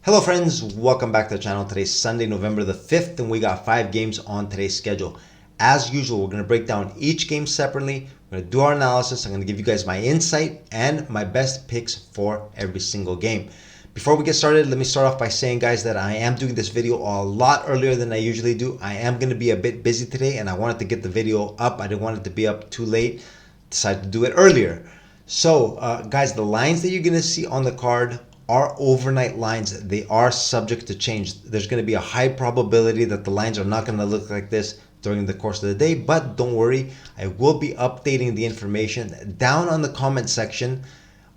Hello friends, welcome back to the channel. Today's Sunday, November the 5th, and we got 5 games on today's schedule. As usual, we're going to break down each game separately. We're going to do our analysis. I'm going to give you guys my insight and my best picks for every single game. Before we get started, let me start off by saying, guys, that I am doing this video a lot earlier than I usually do. I am going to be a bit busy today, and I wanted to get the video up. I didn't want it to be up too late. Decided to do it earlier. So, guys, the lines that you're going to see on the card are overnight lines. They are subject to change. There's going to be a high probability that the lines are not going to look like this during the course of the day, but don't worry, I will be updating the information down on the comment section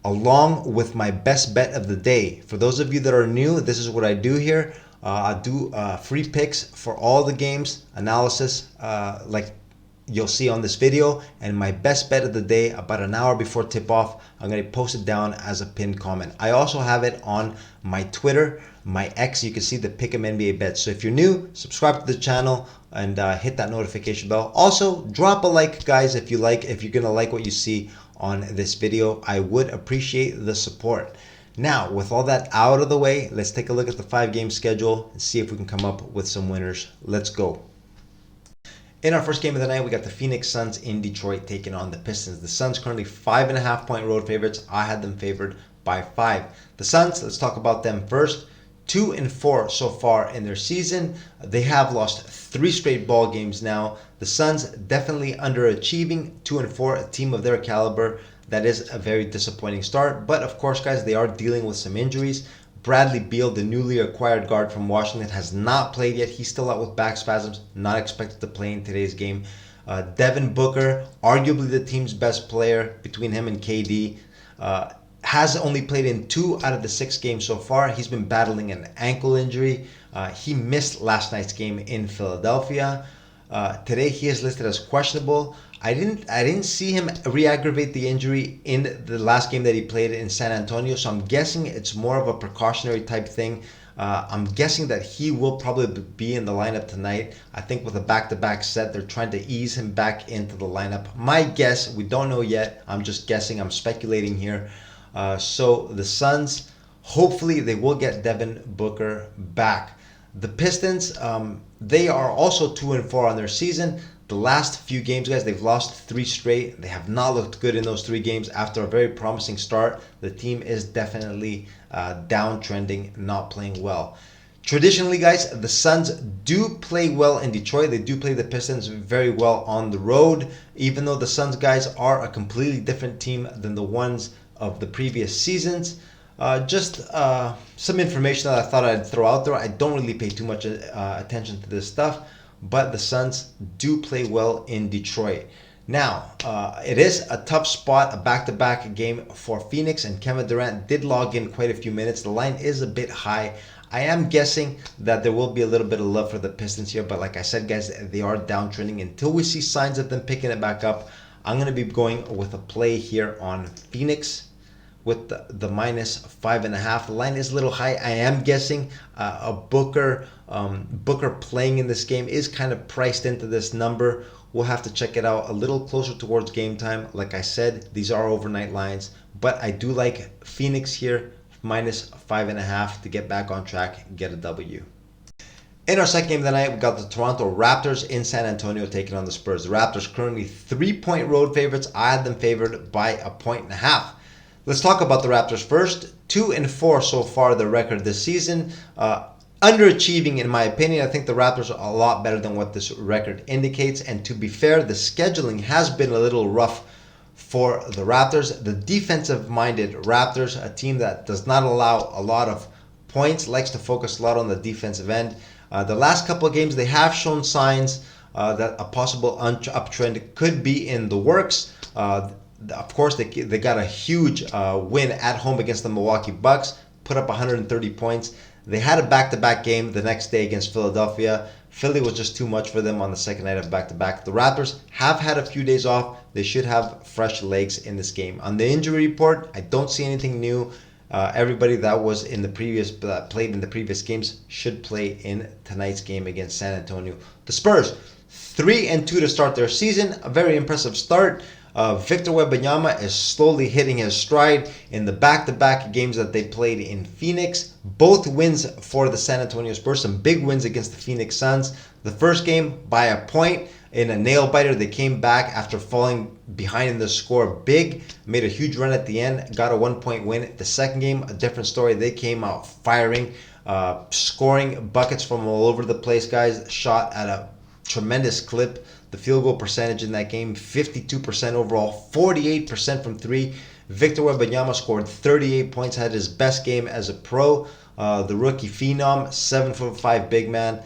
along with my best bet of the day. For those of you that are new, this is what I do here. I do free picks for all the games, analysis, like you'll see on this video, and my best bet of the day about an hour before tip off. I'm going to post it down as a pinned comment. I also have it on my Twitter, my X. You can see the Pick'em NBA bets. So if you're new, subscribe to the channel and hit that notification bell. Also, drop a like, guys, if you're going to like what you see on this video. I would appreciate the support. Now, with all that out of the way, let's take a look at the 5-game schedule and see if we can come up with some winners. Let's go. In our first game of the night, we got the Phoenix Suns in Detroit taking on the Pistons. The Suns currently 5.5-point road favorites. I had them favored by 5. The Suns, let's talk about them first. 2-4 so far in their season. They have lost 3 straight ball games now. The Suns definitely underachieving. 2-4, a team of their caliber. That is a very disappointing start. But of course, guys, they are dealing with some injuries. Bradley Beal, the newly acquired guard from Washington, has not played yet. He's still out with back spasms, not expected to play in today's game. Devin Booker, arguably the team's best player between him and KD, has only played in 2 out of the 6 games so far. He's been battling an ankle injury. He missed last night's game in Philadelphia. Today he is listed as questionable. I didn't see him re-aggravate the injury in the last game that he played in San Antonio, so I'm guessing it's more of a precautionary type thing. I'm guessing that he will probably be in the lineup tonight. I think with a back-to-back set, they're trying to ease him back into the lineup. My guess, we don't know yet. I'm just guessing. I'm speculating here. So the Suns, hopefully they will get Devin Booker back. The Pistons, they are also 2-4 on their season. The last few games, guys, they've lost 3 straight. They have not looked good in those 3 games after a very promising start. The team is definitely downtrending, not playing well. Traditionally, guys, the Suns do play well in Detroit. They do play the Pistons very well on the road, even though the Suns, guys, are a completely different team than the ones of the previous seasons. Just some information that I thought I'd throw out there. I don't really pay too much attention to this stuff, but the Suns do play well in Detroit. Now, it is a tough spot, a back-to-back game for Phoenix, and Kevin Durant did log in quite a few minutes. The line is a bit high. I am guessing that there will be a little bit of love for the Pistons here, but like I said, guys, they are downtrending. Until we see signs of them picking it back up, I'm going to be going with a play here on Phoenix with the minus 5.5. The line is a little high. I am guessing a Booker playing in this game is kind of priced into this number. We'll have to check it out a little closer towards game time. Like I said, these are overnight lines, but I do like Phoenix here, minus 5.5 to get back on track and get a W. In our second game of the night, we got the Toronto Raptors in San Antonio taking on the Spurs. The Raptors currently 3-point road favorites. I had them favored by 1.5. Let's talk about the Raptors first. 2-4 so far, the record this season. Underachieving, in my opinion. I think the Raptors are a lot better than what this record indicates. And to be fair, the scheduling has been a little rough for the Raptors. The defensive-minded Raptors, a team that does not allow a lot of points, likes to focus a lot on the defensive end. The last couple of games, they have shown signs that a possible uptrend could be in the works. Of course, they got a huge win at home against the Milwaukee Bucks, put up 130 points. They had a back-to-back game the next day against Philadelphia. Philly was just too much for them on the second night of back-to-back. The Raptors have had a few days off. They should have fresh legs in this game. On the injury report, I don't see anything new. Everybody that was in the played in the previous games should play in tonight's game against San Antonio. The Spurs, 3-2 to start their season. A very impressive start. Victor Wembanyama is slowly hitting his stride in the back-to-back games that they played in Phoenix. Both wins for the San Antonio Spurs, some big wins against the Phoenix Suns. The first game by a point in a nail-biter. They came back after falling behind in the score big, made a huge run at the end, got a 1-point win. The second game, a different story. They came out firing, scoring buckets from all over the place, guys. Shot at a tremendous clip. The field goal percentage in that game, 52% overall, 48% from three. Victor Wembanyama scored 38 points, had his best game as a pro. The rookie phenom, 7'5" big man.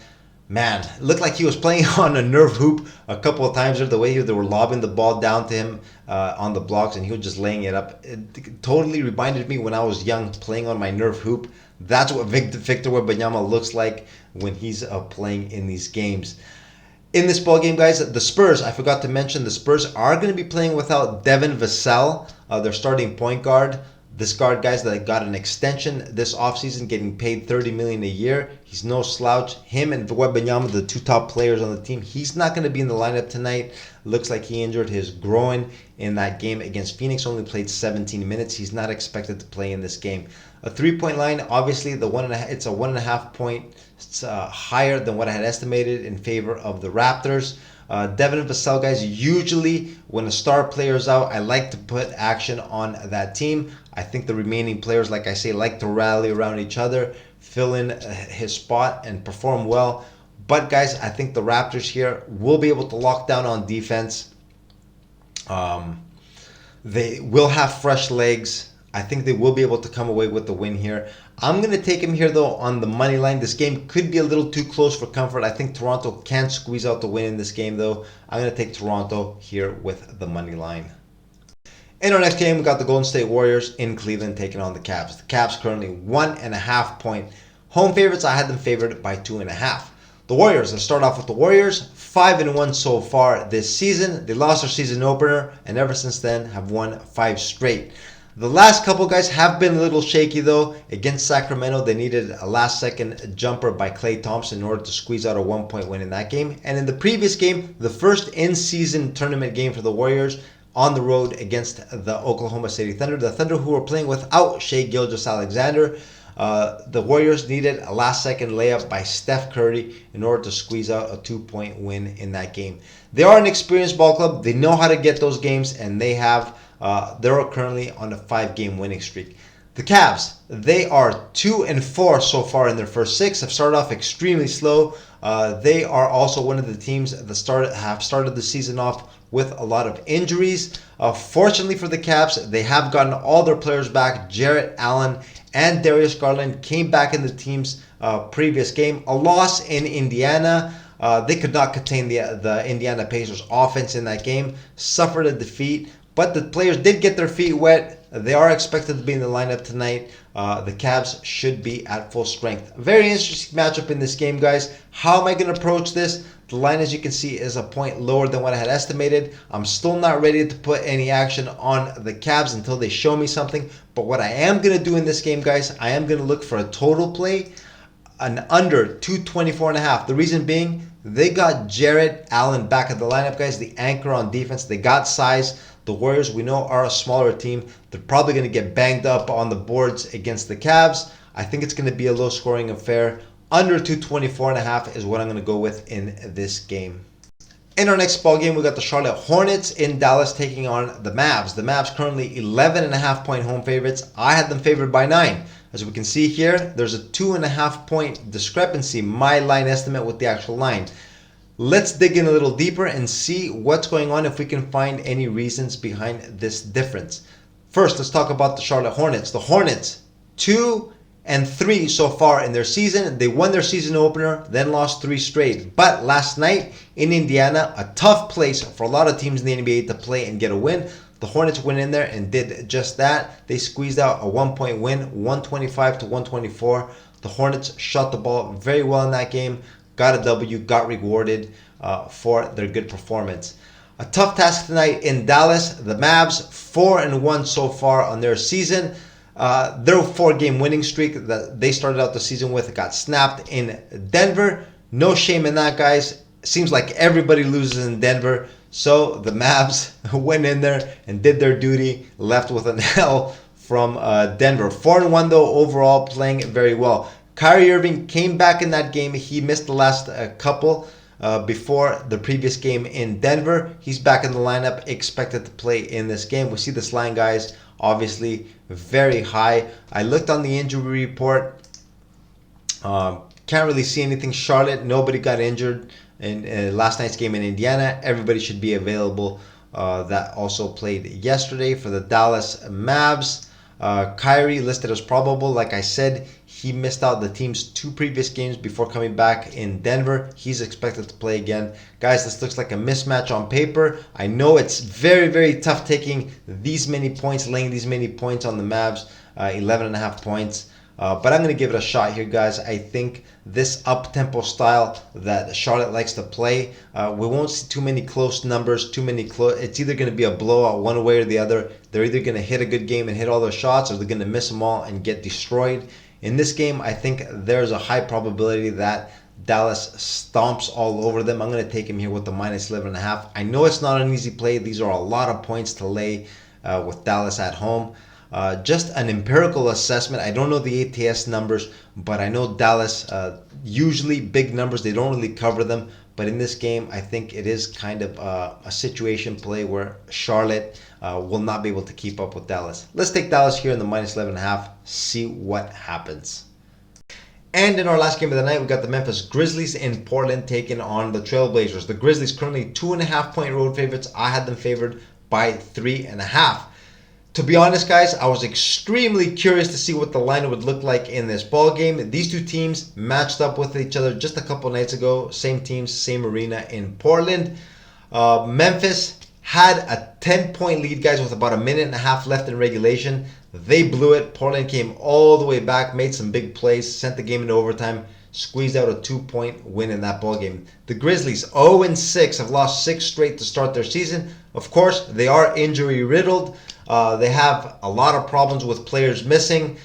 Man, it looked like he was playing on a Nerf hoop a couple of times there. The way they were lobbing the ball down to him on the blocks, and he was just laying it up. It totally reminded me when I was young playing on my Nerf hoop. That's what Victor Wembanyama looks like when he's playing in these games. In this ball game, guys, the Spurs, I forgot to mention, the Spurs are going to be playing without Devin Vassell, their starting point guard. This guard, guys, that got an extension this offseason, getting paid $30 million a year. He's no slouch. Him and Wembanyama, the two top players on the team. He's not going to be in the lineup tonight. Looks like he injured his groin in that game against Phoenix. Only played 17 minutes. He's not expected to play in this game. A 3-point line, obviously, it's a 1.5 point. It's higher than what I had estimated in favor of the Raptors. Devin Vassell, guys, usually when a star player is out, I like to put action on that team. I think the remaining players, like I say, like to rally around each other, fill in his spot, and perform well. But, guys, I think the Raptors here will be able to lock down on defense. They will have fresh legs. I think they will be able to come away with the win here. I'm going to take him here, though, on the money line. This game could be a little too close for comfort. I think Toronto can squeeze out the win in this game, though. I'm going to take Toronto here with the money line. In our next game, we got the Golden State Warriors in Cleveland taking on the Cavs. The Cavs currently 1.5 point home favorites. I had them favored by 2.5. The Warriors, let's start off with the Warriors. 5-1 so far this season. They lost their season opener, and ever since then have won 5 straight. The last couple, guys, have been a little shaky, though. Against Sacramento, they needed a last-second jumper by Klay Thompson in order to squeeze out a 1-point win in that game. And in the previous game, the first in-season tournament game for the Warriors, on the road against the Oklahoma City Thunder. The Thunder, who were playing without Shai Gilgeous-Alexander. The Warriors needed a last-second layup by Steph Curry in order to squeeze out a 2-point win in that game. They are an experienced ball club. They know how to get those games, and they have. They're currently on a 5-game winning streak. The Cavs, they are 2-4 so far in their first 6. Have started off extremely slow. They are also one of the teams that have started the season off with a lot of injuries. Fortunately for the Cavs, they have gotten all their players back. Jarrett Allen and Darius Garland came back in the team's previous game. A loss in Indiana. They could not contain the Indiana Pacers offense in that game. Suffered a defeat. But the players did get their feet wet. They are expected to be in the lineup tonight. The Cavs should be at full strength. Very interesting matchup in this game, guys. How am I going to approach this? The line, as you can see, is a point lower than what I had estimated. I'm still not ready to put any action on the Cavs until they show me something. But what I am going to do in this game, guys, I am going to look for a total play, an under 224.5. The reason being, they got Jarrett Allen back at the lineup, guys, the anchor on defense. They got size. The Warriors, we know, are a smaller team. They're probably going to get banged up on the boards against the Cavs. I think it's going to be a low-scoring affair. Under 224.5 is what I'm going to go with in this game. In our next ball game, we got the Charlotte Hornets in Dallas taking on the Mavs. The Mavs currently 11.5 point home favorites. I had them favored by 9. As we can see here, there's a 2.5 point discrepancy, my line estimate with the actual line. Let's dig in a little deeper and see what's going on, if we can find any reasons behind this difference. First, let's talk about the Charlotte Hornets. The Hornets, 2-3 so far in their season. They won their season opener, then lost 3 straight. But last night in Indiana, a tough place for a lot of teams in the NBA to play and get a win. The Hornets went in there and did just that. They squeezed out a 1-point win, 125-124. The Hornets shot the ball very well in that game. Got a W, got rewarded for their good performance. A tough task tonight in Dallas. The Mavs, 4-1 so far on their season. Their 4-game winning streak that they started out the season with got snapped in Denver. No shame in that, guys. Seems like everybody loses in Denver. So the Mavs went in there and did their duty, left with an L from Denver. 4-1 though overall, playing very well. Kyrie Irving came back in that game. He missed the last couple before the previous game in Denver. He's back in the lineup, expected to play in this game. We see this line, guys, obviously very high. I looked on the injury report. Can't really see anything. Charlotte, nobody got injured in last night's game in Indiana. Everybody should be available. That also played yesterday for the Dallas Mavs. Kyrie listed as probable. Like I said, he missed out the team's 2 previous games before coming back in Denver. He's expected to play again. Guys, this looks like a mismatch on paper. I know it's very, very tough taking these many points, laying these many points on the Mavs, 11.5 points. But I'm going to give it a shot here, guys. I think this up-tempo style that Charlotte likes to play, we won't see too many close numbers, it's either going to be a blowout one way or the other. They're either going to hit a good game and hit all their shots, or they're going to miss them all and get destroyed. In this game, I think there's a high probability that Dallas stomps all over them. I'm going to take him here with the minus 11.5. I know it's not an easy play. These are a lot of points to lay with Dallas at home. Just an empirical assessment. I don't know the ATS numbers, but I know Dallas, usually big numbers, they don't really cover them. But in this game, I think it is kind of a situation play where Charlotte will not be able to keep up with Dallas. Let's take Dallas here in the minus 11.5, see what happens. And in our last game of the night, we got the Memphis Grizzlies in Portland taking on the Trailblazers. The Grizzlies currently 2.5 point road favorites. I had them favored by 3.5. To be honest, guys, I was extremely curious to see what the line would look like in this ball game. These two teams matched up with each other just a couple nights ago. Same teams, same arena in Portland. Memphis had a 10-point lead, guys, with about 1.5 minutes left in regulation. They blew it. Portland came all the way back, made some big plays, sent the game into overtime, squeezed out a 2-point win in that ball game. The Grizzlies, 0-6, have lost 6 straight to start their season. Of course, they are injury riddled. They have a lot of problems with players missing.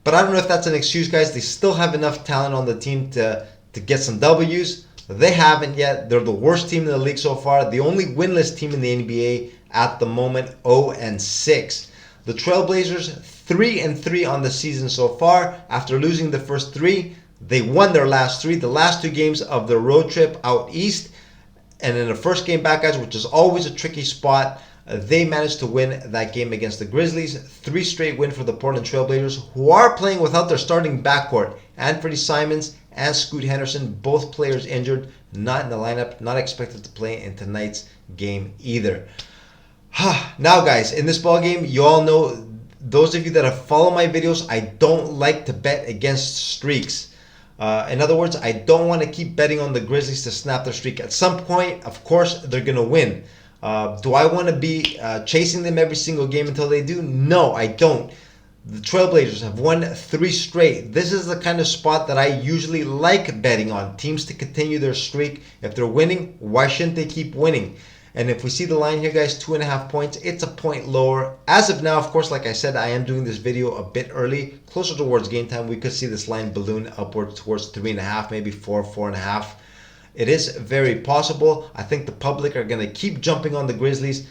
But I don't know if that's an excuse, guys. They still have enough talent on the team to get some W's. They haven't yet. They're the worst team in the league so far. The only winless team in the NBA at the moment, 0-6. The Trailblazers, 3-3 on the season so far. After losing the first 3, they won their last 3. The last 2 games of their road trip out east. And in the first game back, guys, which is always a tricky spot, they managed to win that game against the Grizzlies. 3 straight win for the Portland Trailblazers, who are playing without their starting backcourt. Anthony Simons and Scoot Henderson, both players injured, not in the lineup, not expected to play in tonight's game either. Now, guys, in this ball game, you all know, those of you that have followed my videos, I don't like to bet against streaks. In other words, I don't want to keep betting on the Grizzlies to snap their streak. At some point, of course, they're going to win. Do I want to be chasing them every single game until they do? No, I don't. The Trailblazers have won 3 straight. This is the kind of spot that I usually like betting on. Teams to continue their streak. If they're winning, why shouldn't they keep winning? And if we see the line here, guys, 2.5 points, it's a point lower. As of now, of course, like I said, I am doing this video a bit early. Closer towards game time, we could see this line balloon upwards towards 3.5, maybe 4, 4.5. It is very possible. I think the public are going to keep jumping on the Grizzlies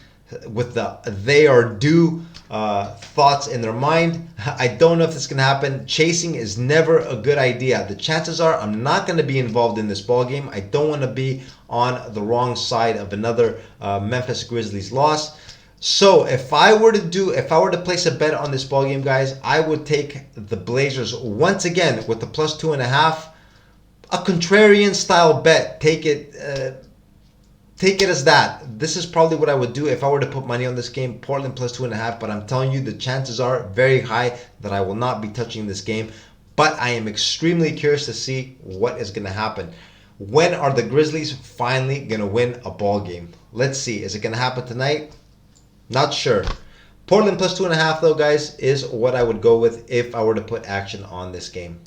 with the they are due thoughts in their mind. I don't know if this can happen. Chasing is never a good idea. The chances are I'm not going to be involved in this ball game. I don't want to be on the wrong side of another Memphis Grizzlies loss. So if I were to place a bet on this ball game, guys, I would take the Blazers once again with the plus 2.5. A contrarian style bet. Take it as that. This is probably what I would do if I were to put money on this game. Portland plus 2.5. But I'm telling you, the chances are very high that I will not be touching this game. But I am extremely curious to see what is going to happen. When are the Grizzlies finally going to win a ball game? Let's see. Is it going to happen tonight? Not sure. Portland plus 2.5 though, guys, is what I would go with if I were to put action on this game.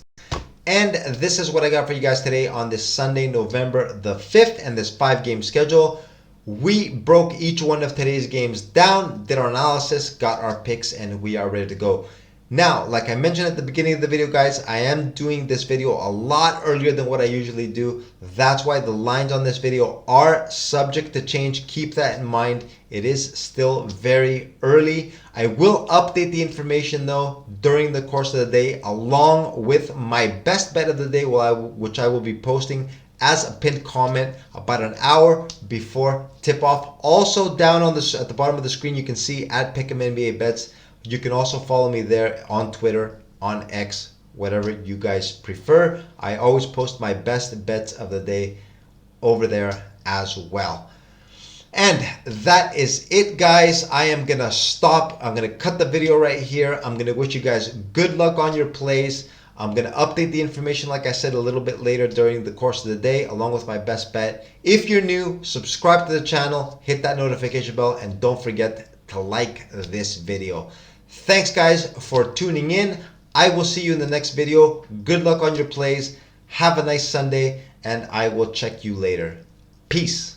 And this is what I got for you guys today on this Sunday, November the 5th, and this 5-game schedule. We broke each one of today's games down, did our analysis, got our picks, and we are ready to go. Now, like I mentioned at the beginning of the video, guys, I am doing this video a lot earlier than what I usually do. That's why the lines on this video are subject to change. Keep that in mind. It is still very early. I will update the information though during the course of the day, along with my best bet of the day, which I will be posting as a pinned comment about an hour before tip off. Also down on at the bottom of the screen, you can see at Pick'em NBA Bets. You can also follow me there on Twitter, on X, whatever you guys prefer. I always post my best bets of the day over there as well. And that is it, guys. I am going to stop. I'm going to cut the video right here. I'm going to wish you guys good luck on your plays. I'm going to update the information, like I said, a little bit later during the course of the day, along with my best bet. If you're new, subscribe to the channel, hit that notification bell, and don't forget to like this video. Thanks, guys, for tuning in. I will see you in the next video. Good luck on your plays. Have a nice Sunday, and I will check you later. Peace.